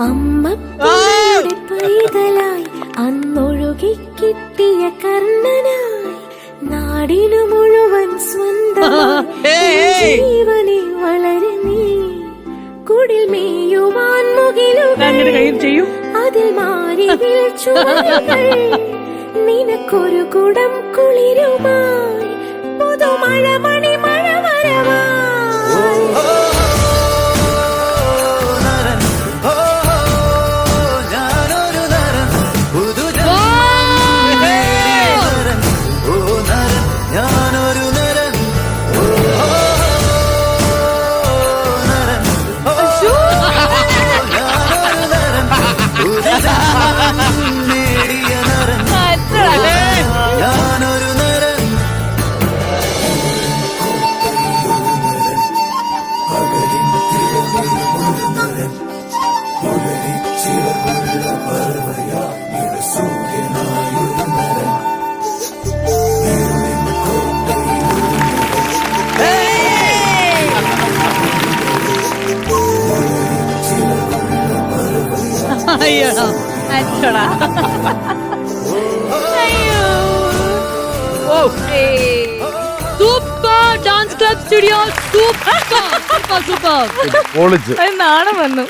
അമ്മയുടെ പൈതലായി അന്നൊഴുകി കിട്ടിയ കർണനായി നാടിനു മുഴുവൻ സ്വന്തമായി ജീവനെ വളരെ നീ കുടിൽ മേയുവാൻ മുകിലുകൾ അതിൽ മാറി ചുവടുകൾ നിനക്കൊരു കുടം കുളിരുമായി പുതുമഴ മണിമഴ വരവായി അയ്യോടാ അച്ചോടാ super dance club studio super നാണം വന്നു.